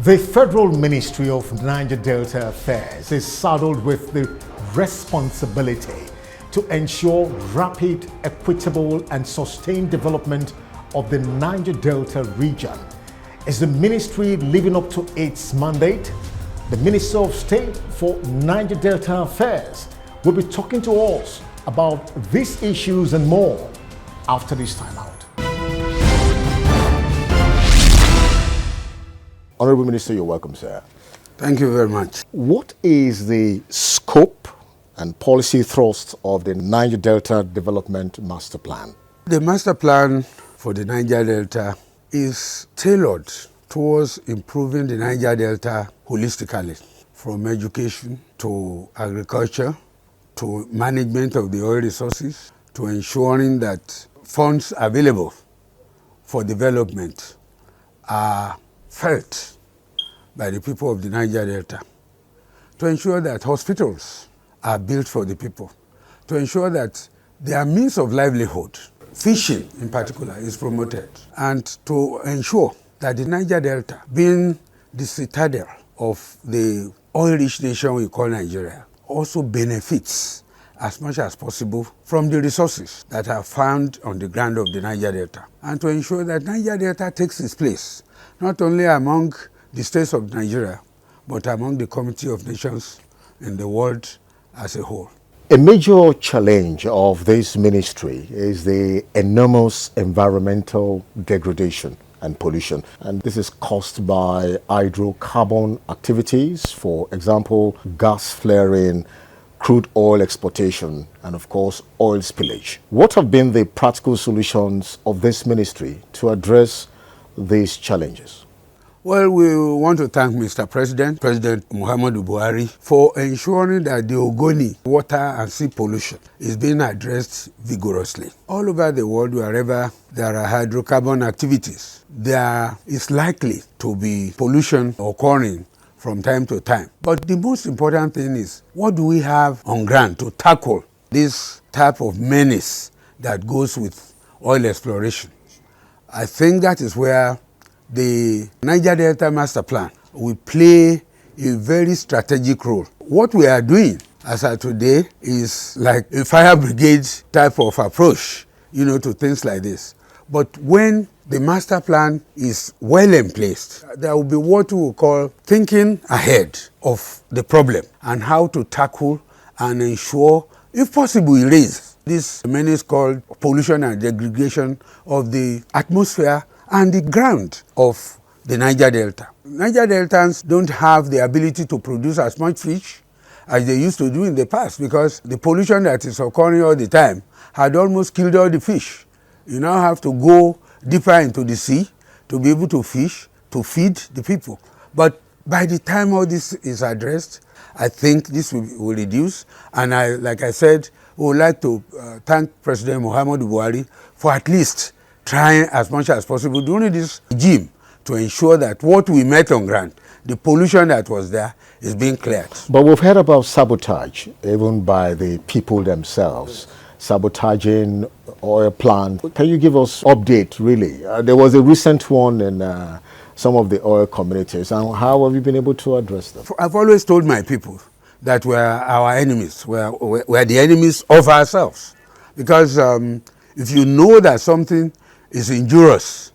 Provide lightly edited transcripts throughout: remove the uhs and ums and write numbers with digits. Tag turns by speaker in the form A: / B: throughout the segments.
A: The Federal Ministry of Niger Delta Affairs is saddled with the responsibility to ensure rapid, equitable, and sustained development of the Niger Delta region. Is the ministry living up to its mandate? The Minister of State for Niger Delta Affairs will be talking to us about these issues and more after this time out. Honorable Minister, you're welcome, sir.
B: Thank you very much.
A: What is the scope and policy thrust of the Niger Delta Development Master Plan?
B: The master plan for the Niger Delta is tailored towards improving the Niger Delta holistically, from education to agriculture to management of the oil resources to ensuring that funds available for development are felt by the people of the Niger Delta, to ensure that hospitals are built for the people, to ensure that their means of livelihood, fishing in particular, is promoted, and to ensure that the Niger Delta, being the citadel of the oil-rich nation we call Nigeria, also benefits as much as possible from the resources that are found on the ground of the Niger Delta, and to ensure that Niger Delta takes its place not only among the states of Nigeria, but among the community of nations in the world as a whole.
A: A major challenge of this ministry is the enormous environmental degradation and pollution. And this is caused by hydrocarbon activities, for example, gas flaring, crude oil exportation, and of course, oil spillage. What have been the practical solutions of this ministry to address these challenges?
B: Well, we want to thank Mr. President Muhammadu Buhari, for ensuring that the Ogoni water and sea pollution is being addressed vigorously. All over the world, wherever there are hydrocarbon activities, there is likely to be pollution occurring from time to time. But the most important thing is, what do we have on ground to tackle this type of menace that goes with oil exploration? I think that is where the Niger Delta Master Plan will play a very strategic role. What we are doing as of today is like a fire brigade type of approach, to things like this. But when the master plan is well in place, there will be what we will call thinking ahead of the problem and how to tackle and ensure, if possible, erase this menace called pollution and degradation of the atmosphere and the ground of the Niger Delta. Niger Deltans don't have the ability to produce as much fish as they used to do in the past, because the pollution that is occurring all the time had almost killed all the fish. You now have to go deeper into the sea to be able to fish, to feed the people. But by the time all this is addressed, I think this will reduce. And like I said, we would like to thank President Muhammadu Buhari for at least trying as much as possible during this regime to ensure that what we met on ground, the pollution that was there, is being cleared.
A: But we've heard about sabotage, even by the people themselves, sabotaging oil plant. Can you give us update, really? There was a recent one in some of the oil communities, and how have you been able to address them?
B: I've always told my people that we're our enemies, we're the enemies of ourselves. Because if you know that something is injurious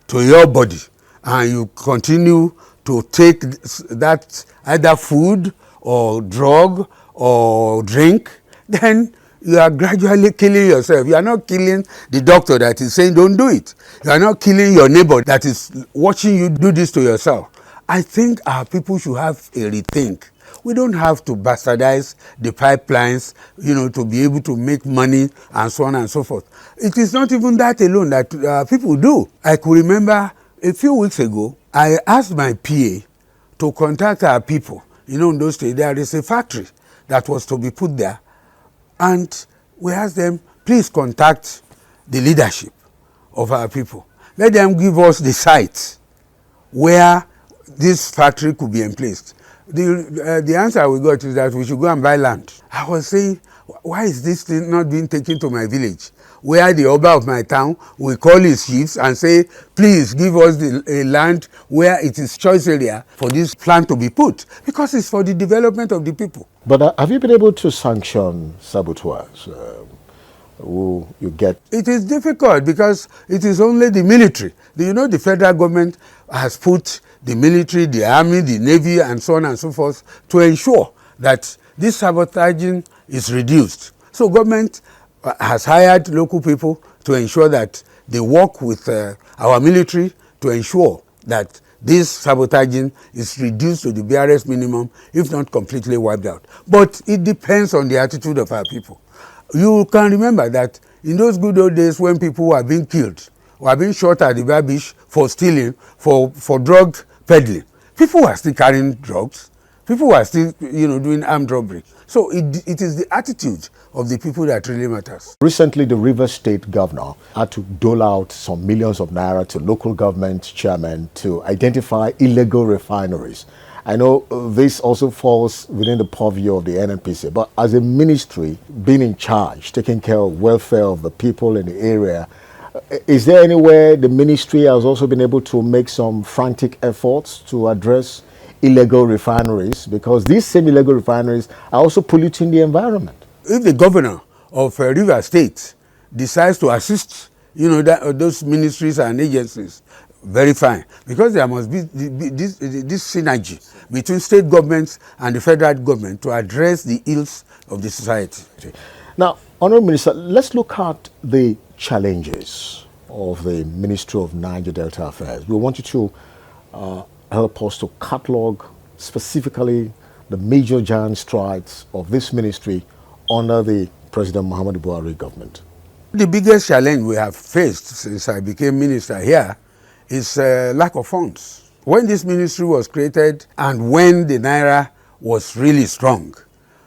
B: to your body and you continue to take that either food or drug or drink, then you are gradually killing yourself. You are not killing the doctor that is saying don't do it. You are not killing your neighbor that is watching you do this to yourself. I think our people should have a rethink. We don't have to bastardize the pipelines, to be able to make money and so on and so forth. It is not even that alone that people do. I could remember a few weeks ago, I asked my PA to contact our people. In those days, there is a factory that was to be put there. And we asked them, please contact the leadership of our people. Let them give us the site where this factory could be emplaced. The answer we got is that we should go and buy land. I was saying, why is this thing not being taken to my village, where the Oba of my town will call his chiefs and say, please give us a land where it is choice area for this plant to be put, because it's for the development of the people.
A: But have you been able to sanction saboteurs who you get?
B: It is difficult because it is only the military. You know, the federal government has put the military, the army, the navy, and so on and so forth to ensure that this sabotaging is reduced. So government has hired local people to ensure that they work with our military to ensure that this sabotaging is reduced to the barest minimum, if not completely wiped out. But it depends on the attitude of our people. You can remember that in those good old days when people were being killed, were being shot at the Babish for stealing, for drug peddling, people were still carrying drugs. People were still, doing armed robbery. So it is the attitude of the people that really matters.
A: Recently, the Rivers State governor had to dole out some millions of naira to local government chairmen to identify illegal refineries. I know this also falls within the purview of the NNPC, but as a ministry being in charge, taking care of welfare of the people in the area, is there anywhere the ministry has also been able to make some frantic efforts to address illegal refineries? Because these same illegal refineries are also polluting the environment.
B: If the governor of Rivers State decides to assist, those ministries and agencies, very fine, because there must be this synergy between state governments and the federal government to address the ills of the society.
A: Now, Honourable Minister, let's look at the challenges of the Ministry of Niger Delta Affairs. We want you to help us to catalog specifically the major giant strides of this ministry under the President Muhammadu Buhari government.
B: The biggest challenge we have faced since I became minister here is lack of funds. When this ministry was created and when the Naira was really strong,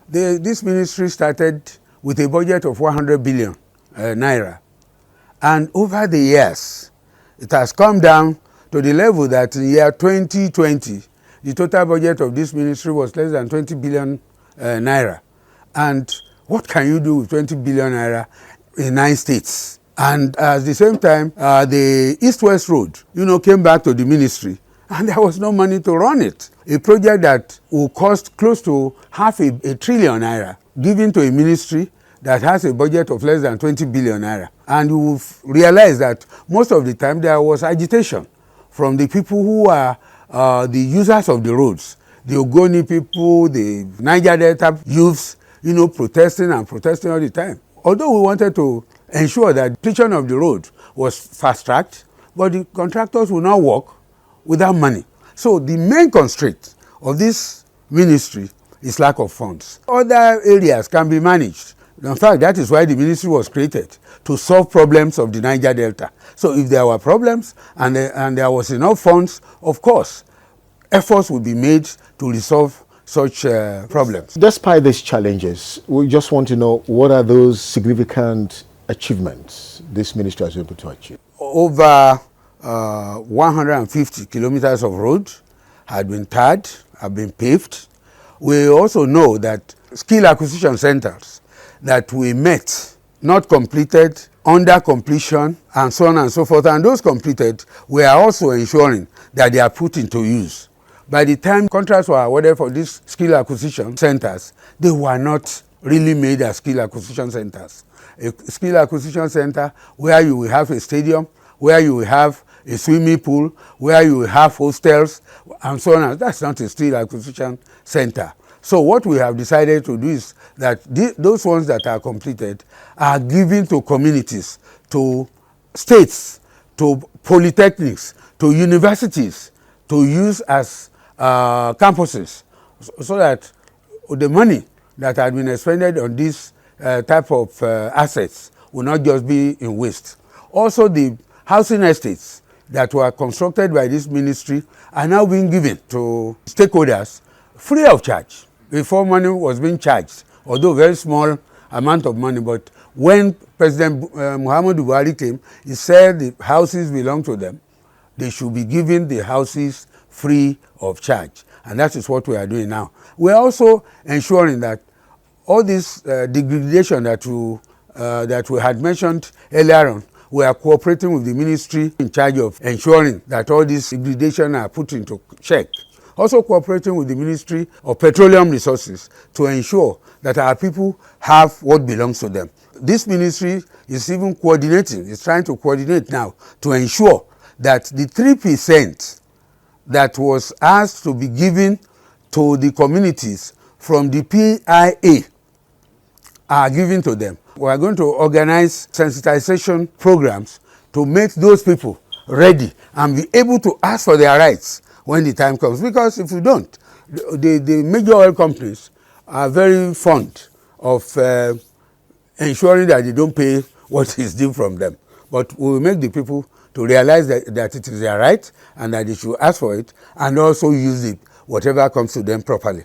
B: this ministry started with a budget of 100 billion Naira. And over the years, it has come down to the level that in year 2020, the total budget of this ministry was less than 20 billion Naira. And what can you do with 20 billion Naira in 9 states? And at the same time, the East-West Road, came back to the ministry, and there was no money to run it. A project that will cost close to half a trillion Naira, given to a ministry that has a budget of less than 20 billion Naira. And you will realize that most of the time there was agitation from the people who are the users of the roads, the Ogoni people, the Niger Delta youths, protesting all the time. Although we wanted to ensure that completion of the road was fast-tracked, but the contractors will not work without money. So the main constraint of this ministry is lack of funds. Other areas can be managed. In fact, that is why the ministry was created, to solve problems of the Niger Delta. So if there were problems and there was enough funds, of course, efforts would be made to resolve such problems.
A: Despite these challenges, we just want to know, what are those significant achievements this ministry has been able to achieve?
B: Over 150 kilometers of road had been tarred, have been paved. We also know that skill acquisition centers that we met, not completed, under completion, and so on and so forth, and those completed, we are also ensuring that they are put into use. By the time contracts were awarded for these skill acquisition centers, they were not really made as skill acquisition centers. A skill acquisition center where you will have a stadium, where you will have a swimming pool, where you will have hostels, and so on. That's not a skill acquisition center. So what we have decided to do is that those ones that are completed are given to communities, to states, to polytechnics, to universities, to use as campuses, so that the money that had been expended on this type of assets will not just be in waste. Also, the housing estates that were constructed by this ministry are now being given to stakeholders free of charge. Before, money was being charged, although very small amount of money, but when President Muhammadu Buhari came, he said the houses belong to them. They should be given the houses free of charge. And that is what we are doing now. We are also ensuring that all this degradation that we had mentioned earlier on, we are cooperating with the ministry in charge of ensuring that all these degradation are put into check. Also cooperating with the Ministry of Petroleum Resources to ensure that our people have what belongs to them. This ministry is even coordinating, is trying to coordinate now to ensure that the 3% that was asked to be given to the communities from the PIA are given to them. We are going to organize sensitization programs to make those people ready and be able to ask for their rights when the time comes. Because if you don't, the major oil companies are very fond of ensuring that they don't pay what is due from them. But we will make the people to realize that it is their right and that they should ask for it and also use it, whatever comes to them properly.